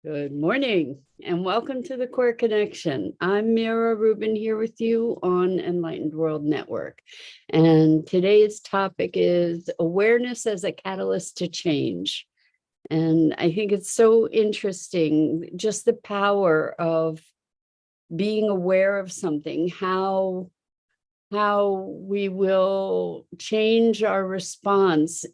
Good morning and welcome to the Core Connection. I'm Mira Rubin here with you on Enlightened World Network. And today's topic is awareness as a catalyst to change. And I think it's so interesting, just the power of being aware of something, how we will change our response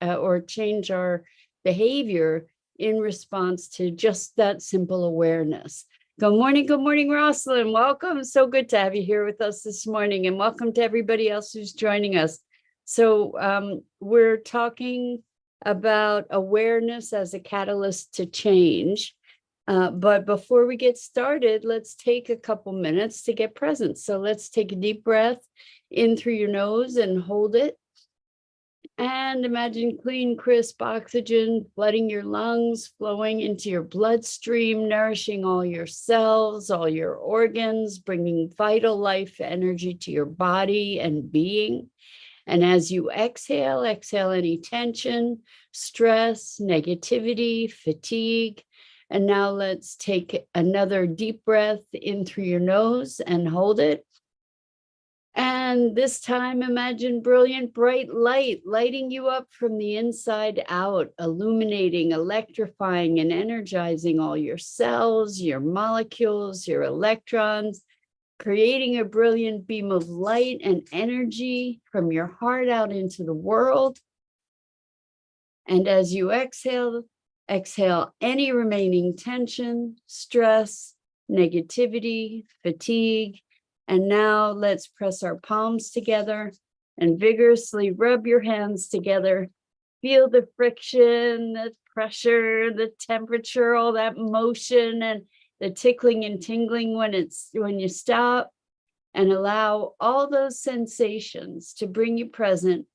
or change our behavior in response to just that simple awareness. Good morning, Rosalind. Welcome. So good to have you here with us this morning, and welcome to everybody else who's joining us. So we're talking about awareness as a catalyst to change. But before we get started, let's take a couple minutes to get present. So let's take a deep breath in through your nose and hold it. And imagine clean, crisp oxygen flooding your lungs, flowing into your bloodstream, nourishing all your cells, all your organs, bringing vital life energy to your body and being. And as you exhale any tension, stress, negativity, fatigue. And now let's take another deep breath in through your nose and hold it. And this time, imagine brilliant, bright light lighting you up from the inside out, illuminating, electrifying, and energizing all your cells, your molecules, your electrons, creating a brilliant beam of light and energy from your heart out into the world. And as you exhale any remaining tension, stress, negativity, fatigue. And now let's press our palms together and vigorously rub your hands together. Feel the friction, the pressure, the temperature, all that motion and the tickling and tingling when you stop, and allow all those sensations to bring you present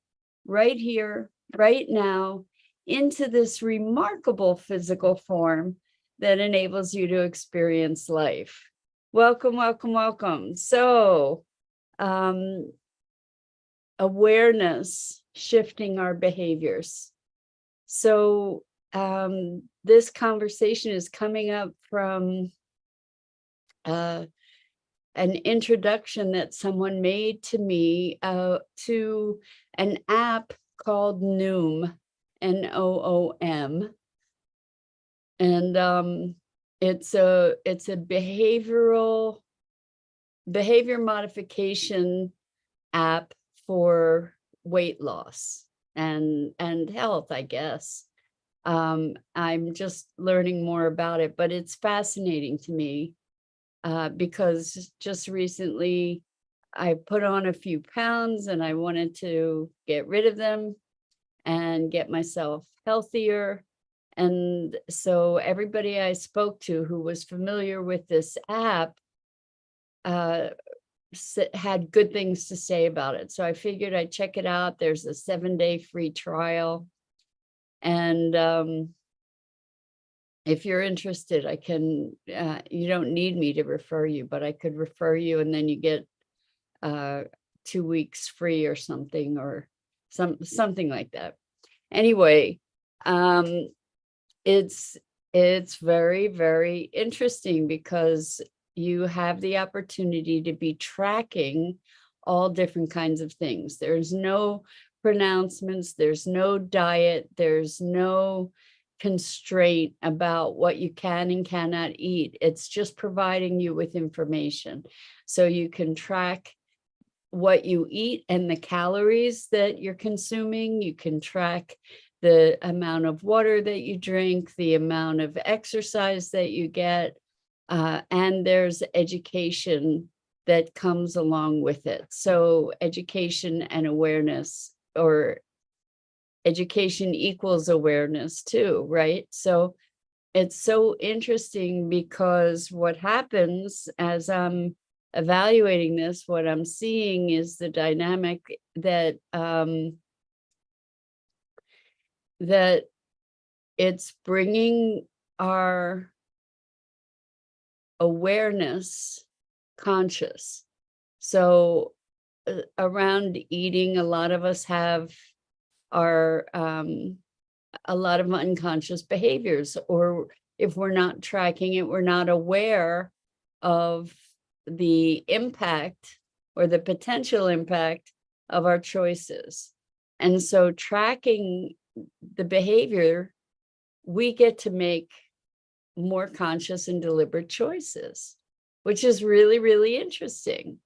right here, right now, into this remarkable physical form that enables you to experience life. Welcome, welcome, welcome. So, awareness, shifting our behaviors. So, this conversation is coming up from an introduction that someone made to me to an app called Noom, Noom. And it's a behavior modification app for weight loss and health, I guess. I'm just learning more about it, but it's fascinating to me because just recently I put on a few pounds and I wanted to get rid of them and get myself healthier. And so everybody I spoke to who was familiar with this app had good things to say about it. So I figured I'd check it out. There's a 7-day free trial. And if you're interested, I can, you don't need me to refer you, but I could refer you and then you get 2 weeks free or something, or something like that. Anyway, it's very, very interesting because you have the opportunity to be tracking all different kinds of things. There's no pronouncements, there's no diet, there's no constraint about what you can and cannot eat. It's just providing you with information. So you can track what you eat and the calories that you're consuming. You can track the amount of water that you drink, the amount of exercise that you get, and there's education that comes along with it. So education and awareness, or education equals awareness too, right? So it's so interesting because what happens as I'm evaluating this, what I'm seeing is the dynamic that that it's bringing our awareness conscious. So around eating, a lot of us have our a lot of unconscious behaviors, or if we're not tracking it, we're not aware of the impact or the potential impact of our choices. And so tracking the behavior, we get to make more conscious and deliberate choices, which is really, really interesting.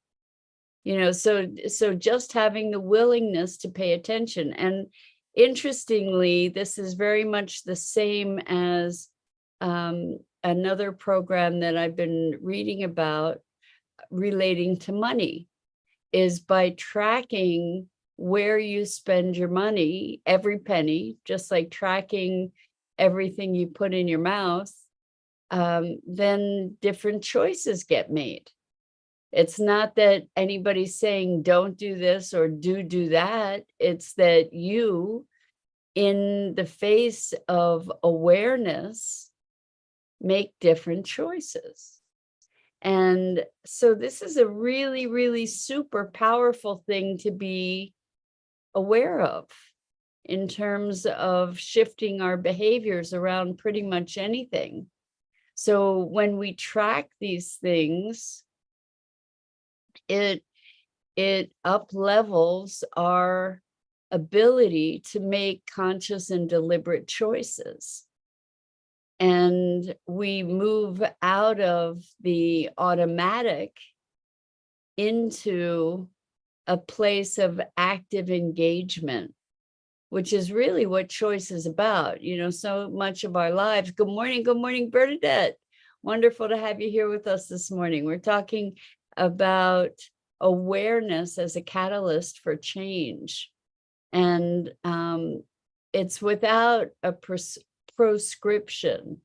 So just having the willingness to pay attention. And interestingly, this is very much the same as another program that I've been reading about relating to money, is by tracking where you spend your money, every penny, just like tracking everything you put in your mouth, then different choices get made. It's not that anybody's saying don't do this or do that. It's that you, in the face of awareness, make different choices. And so this is a really, really super powerful thing to be aware of in terms of shifting our behaviors around pretty much anything. So when we track these things, it up levels our ability to make conscious and deliberate choices. And we move out of the automatic into a place of active engagement, which is really what choice is about. So much of our lives. Good morning, Bernadette. Wonderful to have you here with us this morning. We're talking about awareness as a catalyst for change. And it's without a prescription,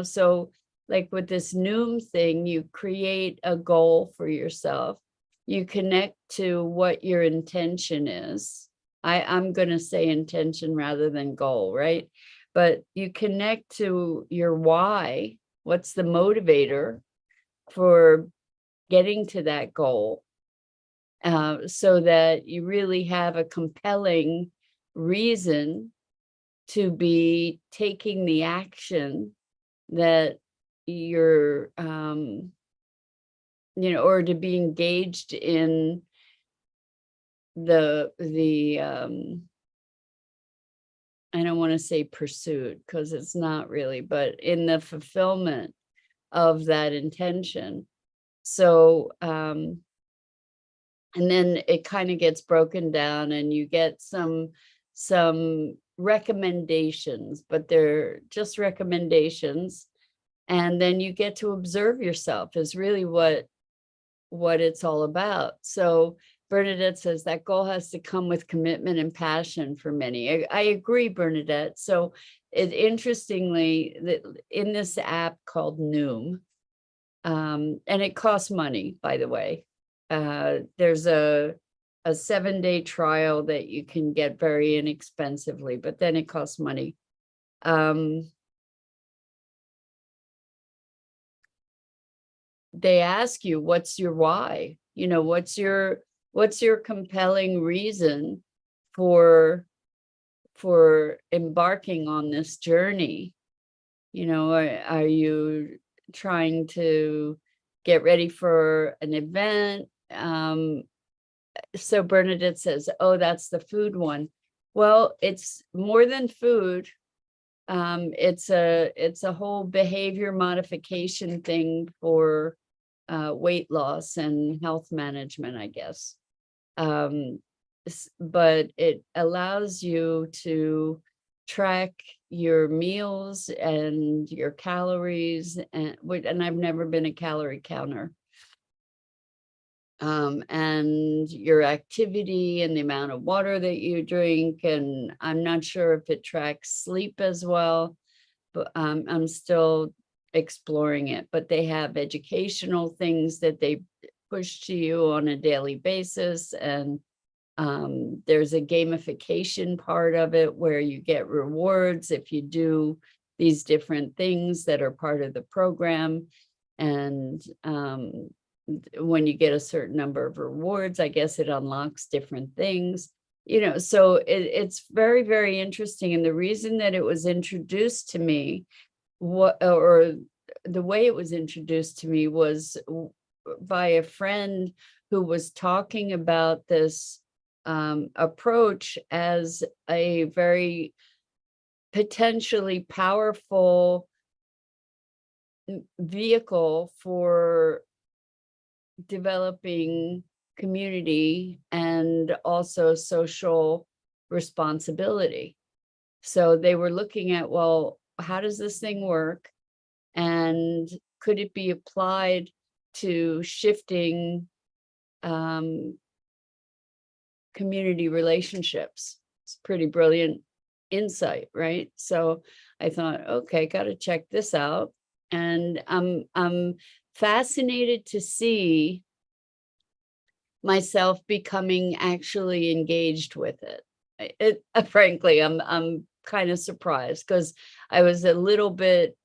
so like with this Noom thing, you create a goal for yourself. You connect to what your intention is. I'm going to say intention rather than goal, right? But you connect to your why. What's the motivator for getting to that goal? So that you really have a compelling reason to be taking the action that you're, or to be engaged in the I don't want to say pursuit, because it's not really, but in the fulfillment of that intention. So, and then it kind of gets broken down and you get some recommendations, but they're just recommendations. And then you get to observe yourself is really what it's all about. So Bernadette says that goal has to come with commitment and passion for many. I agree, Bernadette. So interestingly, in this app called Noom, and it costs money, by the way. There's a 7-day trial that you can get very inexpensively, but then it costs money. They ask you, what's your why? What's your compelling reason for embarking on this journey? Are you trying to get ready for an event? So Bernadette says, oh, that's the food one. Well, it's more than food. It's a whole behavior modification thing for weight loss and health management, I guess. But it allows you to track your meals and your calories, and I've never been a calorie counter. And your activity and the amount of water that you drink. And I'm not sure if it tracks sleep as well, but I'm still exploring it. But they have educational things that they push to you on a daily basis. And there's a gamification part of it where you get rewards if you do these different things that are part of the program. And when you get a certain number of rewards, I guess it unlocks different things, so it's very, very interesting. And the reason that it was introduced to me what, or the way it was introduced to me was by a friend who was talking about this approach as a very potentially powerful vehicle for developing community and also social responsibility. So they were looking at, well, how does this thing work? And could it be applied to shifting community relationships? It's pretty brilliant insight, right? So I thought, okay, got to check this out. And I'm fascinated to see myself becoming actually engaged with it. Frankly, I'm kind of surprised because I was a little bit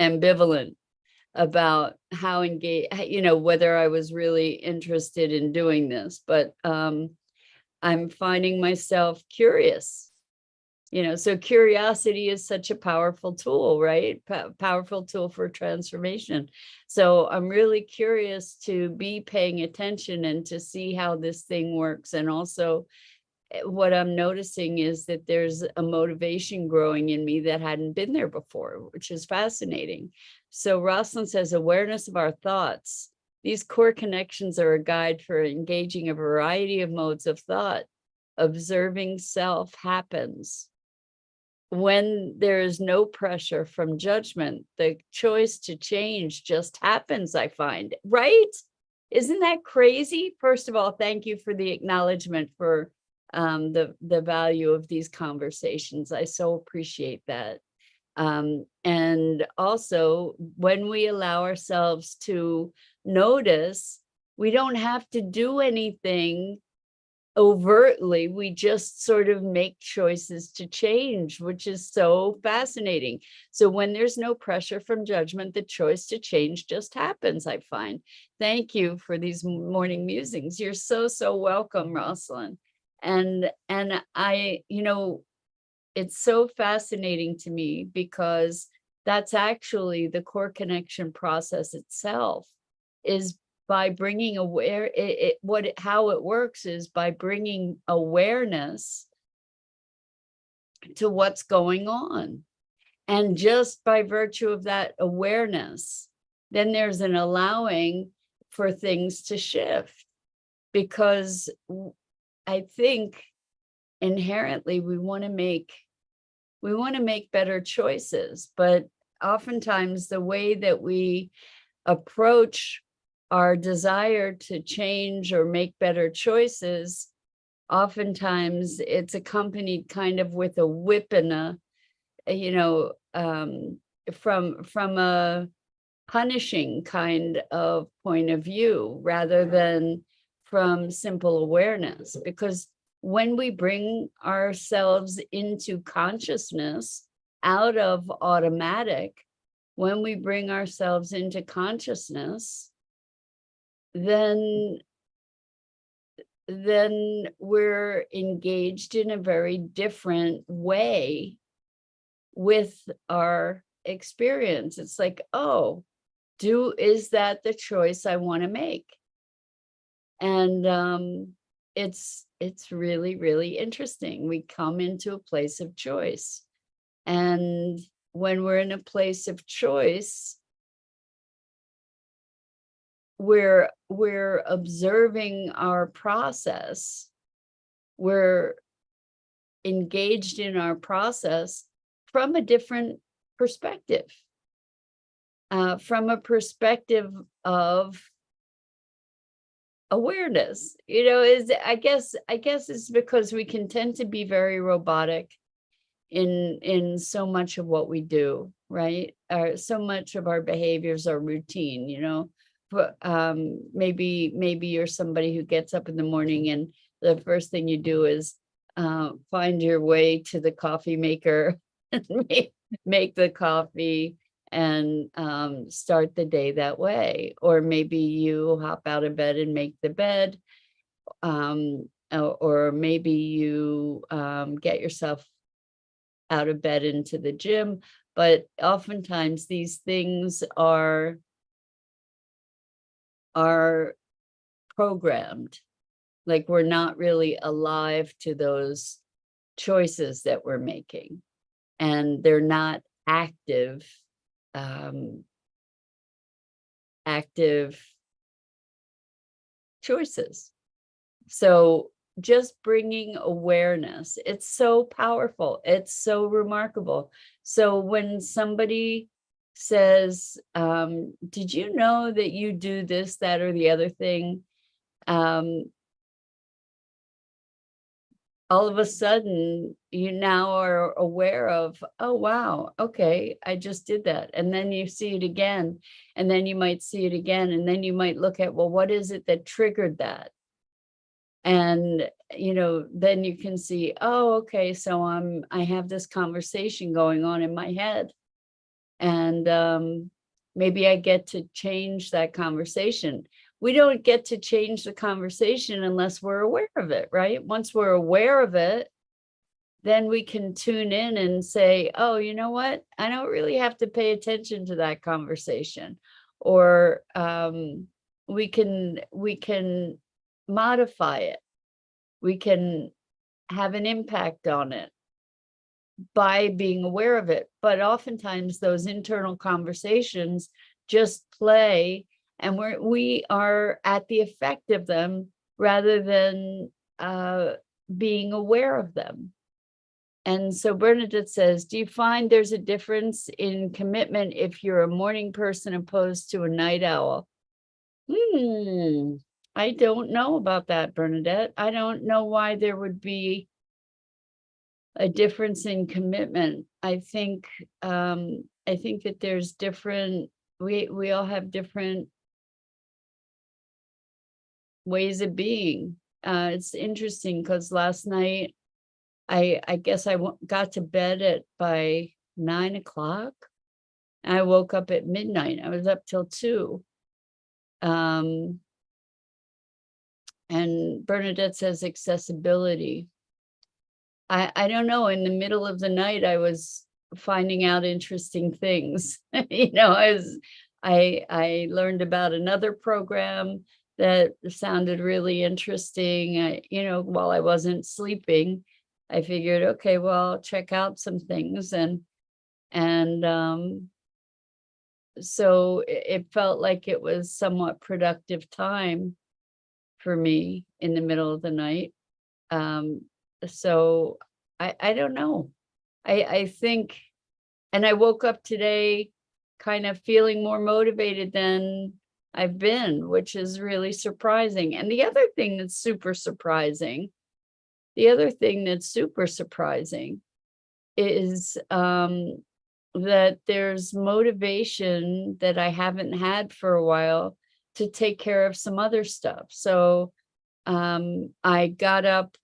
ambivalent about how engaged, whether I was really interested in doing this, but I'm finding myself curious. So curiosity is such a powerful tool, right? Powerful tool for transformation. So I'm really curious to be paying attention and to see how this thing works. And also what I'm noticing is that there's a motivation growing in me that hadn't been there before, which is fascinating. So Rosalind says, awareness of our thoughts. These core connections are a guide for engaging a variety of modes of thought. Observing self happens when there is no pressure from judgment. The choice to change just happens, I find, right? Isn't that crazy? First of all, thank you for the acknowledgement for the value of these conversations. I so appreciate that. And also, when we allow ourselves to notice, we don't have to do anything overtly. We just sort of make choices to change, which is so fascinating. So when there's no pressure from judgment, the choice to change just happens, I find. Thank you for these morning musings. You're so welcome, Rosalind. And I, it's so fascinating to me because that's actually the core connection process itself, is by bringing how it works is by bringing awareness to what's going on. And just by virtue of that awareness, then there's an allowing for things to shift. Because I think inherently we want to make better choices, but oftentimes the way that we approach our desire to change or make better choices, oftentimes it's accompanied kind of with a whip and from a punishing kind of point of view rather than from simple awareness. Because when we bring ourselves into consciousness out of automatic, when we bring ourselves into consciousness, then we're engaged in a very different way with our experience. It's like, oh, is that the choice I want to make? And it's really interesting. We come into a place of choice, and when we're in a place of choice, we're observing our process. We're engaged in our process from a different perspective, from a perspective of awareness. I guess it's because we can tend to be very robotic in so much of what we do, right? So much of our behaviors are routine. But maybe you're somebody who gets up in the morning and the first thing you do is find your way to the coffee maker and make the coffee and start the day that way. Or maybe you hop out of bed and make the bed. or maybe you get yourself out of bed into the gym, but oftentimes these things are programmed. Like we're not really alive to those choices that we're making, and they're not um, active choices. So just bringing awareness, it's so powerful. It's so remarkable. So when somebody says, did you know that you do this, that, or the other thing? All of a sudden, you now are aware of, oh, wow, okay, I just did that. And then you see it again, and then you might see it again, and then you might look at, well, what is it that triggered that? And, then you can see, oh, okay, so I have this conversation going on in my head, and maybe I get to change that conversation. We don't get to change the conversation unless we're aware of it, right? Once we're aware of it, then we can tune in and say, oh, you know what? I don't really have to pay attention to that conversation. Or we can modify it. We can have an impact on it by being aware of it. But oftentimes those internal conversations just play, and we are at the effect of them rather than being aware of them. And so Bernadette says, do you find there's a difference in commitment if you're a morning person opposed to a night owl? I don't know about that, Bernadette. I don't know why there would be a difference in commitment. I think that there's different, we all have different ways of being. It's interesting because last night I guess I got to bed by 9 o'clock. I woke up at midnight. I was up till 2. And Bernadette says accessibility. I don't know. In the middle of the night, I was finding out interesting things. I learned about another program that sounded really interesting. While I wasn't sleeping, I figured, okay, well, I'll check out some things, and so it felt like it was somewhat productive time for me in the middle of the night. So I don't know. I think, and I woke up today kind of feeling more motivated than I've been, which is really surprising. And the other thing that's super surprising is that there's motivation that I haven't had for a while to take care of some other stuff. So I got up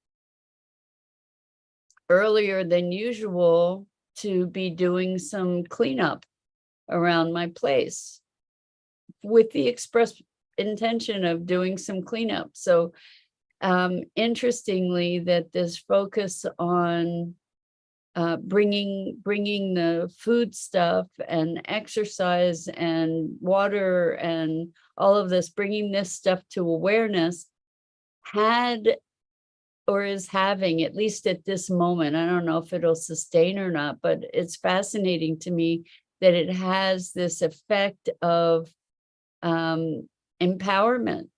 earlier than usual to be doing some cleanup around my place with the express intention of doing some cleanup. So interestingly, that this focus on bringing the food stuff and exercise and water and all of this, bringing this stuff to awareness had or is having, at least at this moment, I don't know if it'll sustain or not, but it's fascinating to me that it has this effect of empowerment.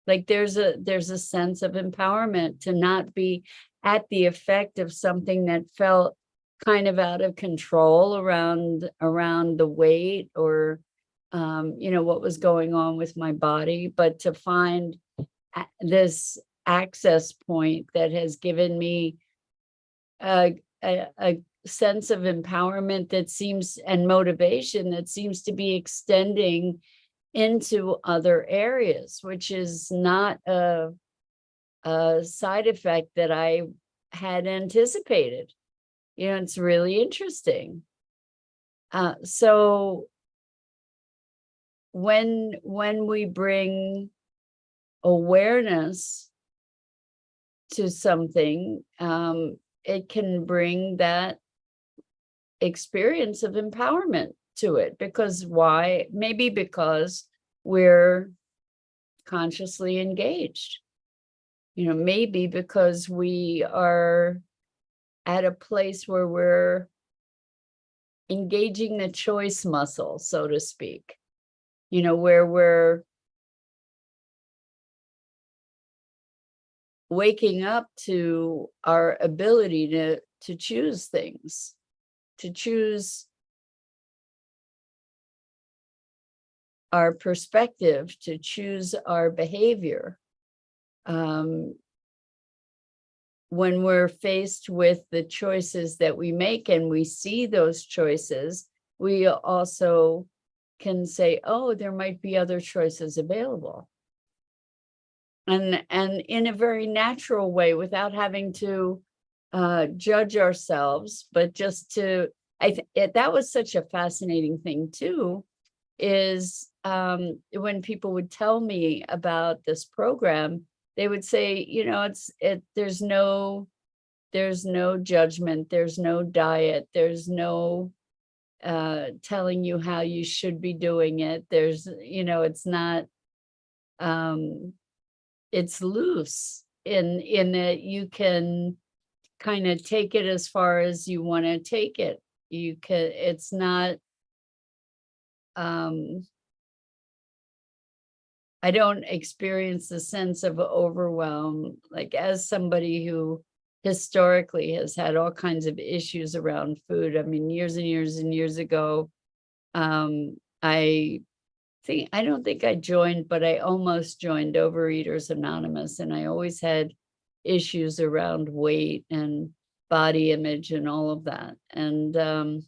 Like there's a sense of empowerment to not be at the effect of something that felt kind of out of control around the weight or what was going on with my body, but to find this access point that has given me a sense of empowerment that seems, and motivation that seems to be extending into other areas, which is not a side effect that I had anticipated. It's really interesting. So when we bring awareness to something, it can bring that experience of empowerment to it. Because why? Maybe because we're consciously engaged. Maybe because we are at a place where we're engaging the choice muscle, so to speak, where we're waking up to our ability to choose things, to choose our perspective, to choose our behavior. When we're faced with the choices that we make and we see those choices, we also can say, oh, there might be other choices available. And in a very natural way, without having to judge ourselves, but just to, that was such a fascinating thing too, is when people would tell me about this program, they would say, there's no judgment, there's no diet, there's no telling you how you should be doing it. There's, it's not, it's loose in that you can kind of take it as far as you want to take it. You can, it's not, I don't experience the sense of overwhelm, like as somebody who historically has had all kinds of issues around food. I mean, years and years and years ago, I don't think I joined, but I almost joined Overeaters Anonymous, and I always had issues around weight and body image and all of that. And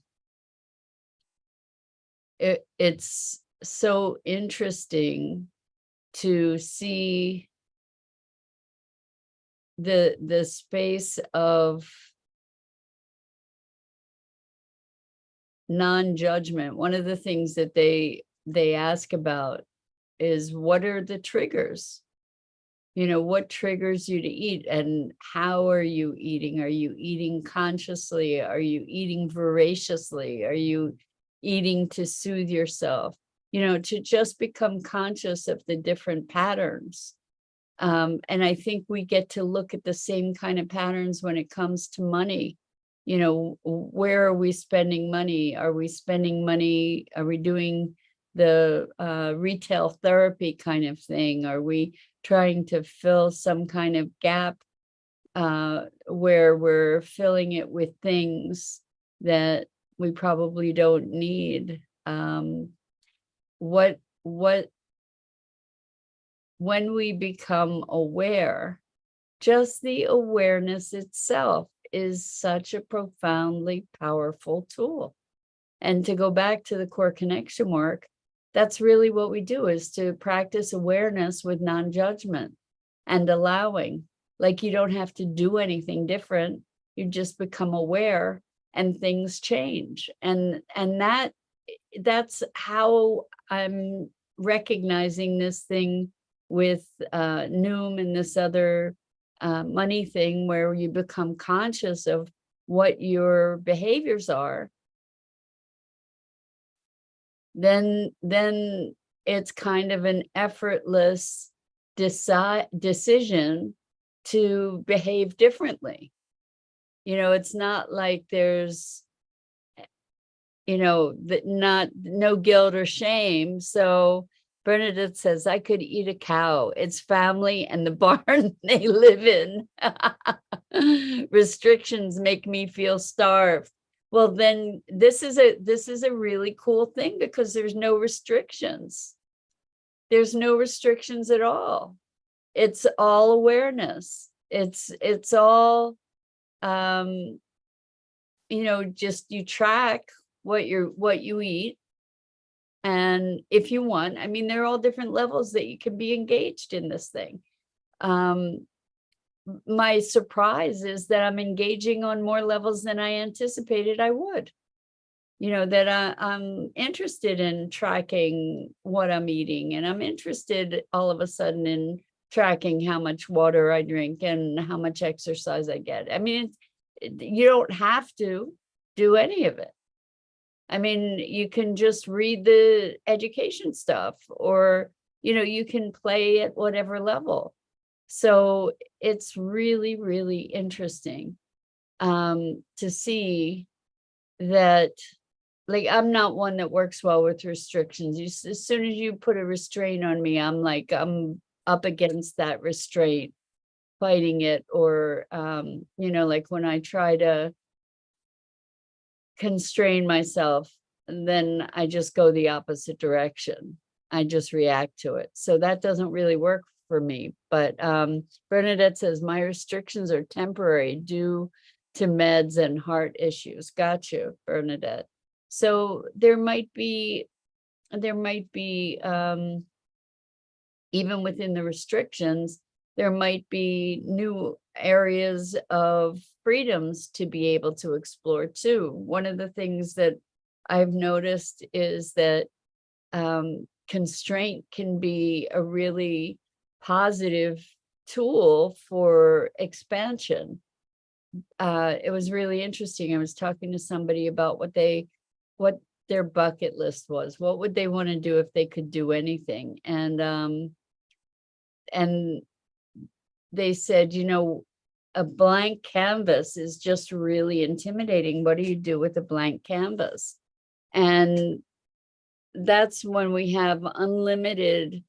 it's so interesting to see the space of non-judgment. One of the things that they ask about is, what are the triggers? What triggers you to eat, and how are you eating? Are you eating consciously? Are you eating voraciously? Are you eating to soothe yourself? To just become conscious of the different patterns. And I think we get to look at the same kind of patterns when it comes to money. Where are we spending money? Are we spending money? Are we doing the retail therapy kind of thing? Are we trying to fill some kind of gap where we're filling it with things that we probably don't need? When we become aware, just the awareness itself is such a profoundly powerful tool. And to go back to the core connection work, that's really what we do, is to practice awareness with non-judgment and allowing. Like, you don't have to do anything different. You just become aware and things change. And that's how I'm recognizing this thing with Noom and this other money thing, where you become conscious of what your behaviors are. Then it's kind of an effortless decision to behave differently. It's not like there's no guilt or shame. So Bernadette says, I could eat a cow. It's family and the barn they live in. Restrictions make me feel starved. Well, then this is a really cool thing, because there's no restrictions. There's no restrictions at all. It's all awareness. It's all, just you track what you eat. And if you want, I mean, there are all different levels that you can be engaged in this thing. My surprise is that I'm engaging on more levels than I anticipated I would. That I'm interested in tracking what I'm eating, and I'm interested all of a sudden in tracking how much water I drink and how much exercise I get. I mean, you don't have to do any of it. I mean, you can just read the education stuff, or, you can play at whatever level. So it's really, really interesting to see that, like, I'm not one that works well with restrictions. As soon as you put a restraint on me, I'm up against that restraint, fighting it, or, like when I try to constrain myself, and then I just go the opposite direction. I just react to it. So that doesn't really work for me. But Bernadette says, my restrictions are temporary due to meds and heart issues. Got you, Bernadette. So there might be even within the restrictions, there might be new areas of freedoms to be able to explore too. One of the things that I've noticed is that constraint can be a really positive tool for expansion. It was really interesting. I was talking to somebody about what their bucket list was. What would they want to do if they could do anything? And they said, a blank canvas is just really intimidating. What do you do with a blank canvas? And that's when we have unlimited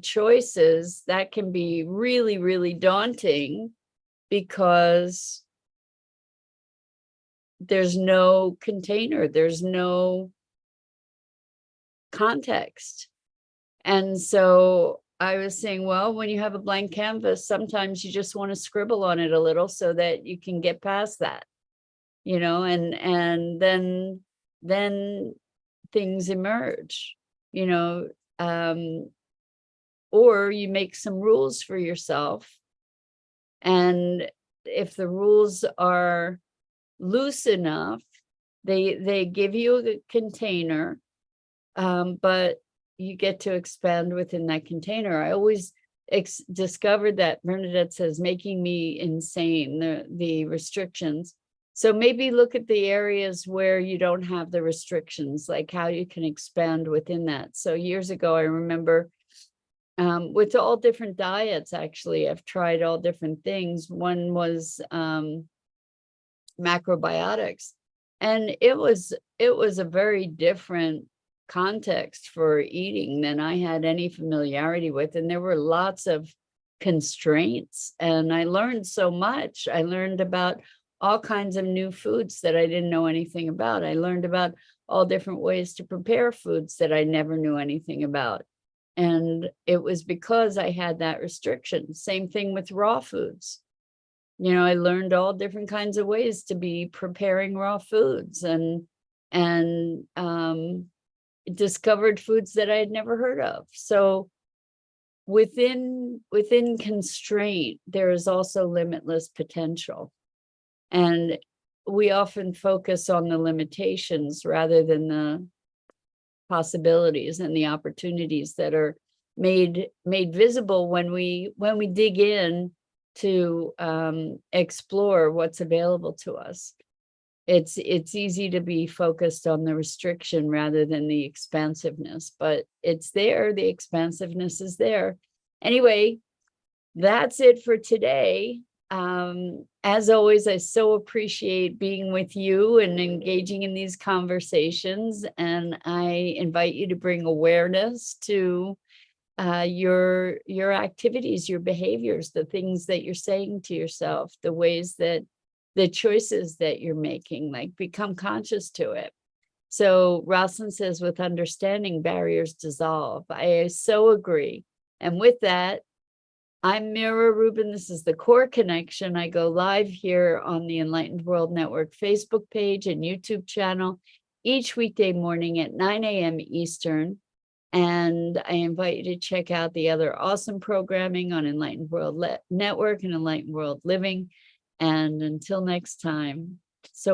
choices. That can be really, really daunting, because there's no container, there's no context. And so I was saying, well, when you have a blank canvas, sometimes you just want to scribble on it a little so that you can get past that, and then things emerge, or you make some rules for yourself. And if the rules are loose enough, they give you a container, but you get to expand within that container. I always discovered that Bernadette says, making me insane, the restrictions. So maybe look at the areas where you don't have the restrictions, like how you can expand within that. So years ago, I remember with all different diets, actually, I've tried all different things. One was macrobiotics, and it was a very different context for eating than I had any familiarity with, and there were lots of constraints, and I learned so much. I learned about all kinds of new foods that I didn't know anything about. I learned about all different ways to prepare foods that I never knew anything about, and it was because I had that restriction. Same thing with raw foods. I learned all different kinds of ways to be preparing raw foods, and discovered foods that I had never heard of. So within constraint, there is also limitless potential. And we often focus on the limitations rather than the possibilities and the opportunities that are made visible when we dig in to explore what's available to us. It's easy to be focused on the restriction rather than the expansiveness, but it's there. The expansiveness is there. Anyway, that's it for today. As always, I so appreciate being with you and engaging in these conversations. And I invite you to bring awareness to your activities, your behaviors, the things that you're saying to yourself, the ways that the choices that you're making, like become conscious to it. So Rosalind says, with understanding, barriers dissolve. I so agree. And with that, I'm Mira Rubin. This is the Core Connection. I go live here on the Enlightened World Network Facebook page and YouTube channel each weekday morning at 9 a.m. Eastern. And I invite you to check out the other awesome programming on Enlightened World Network and Enlightened World Living. And until next time, so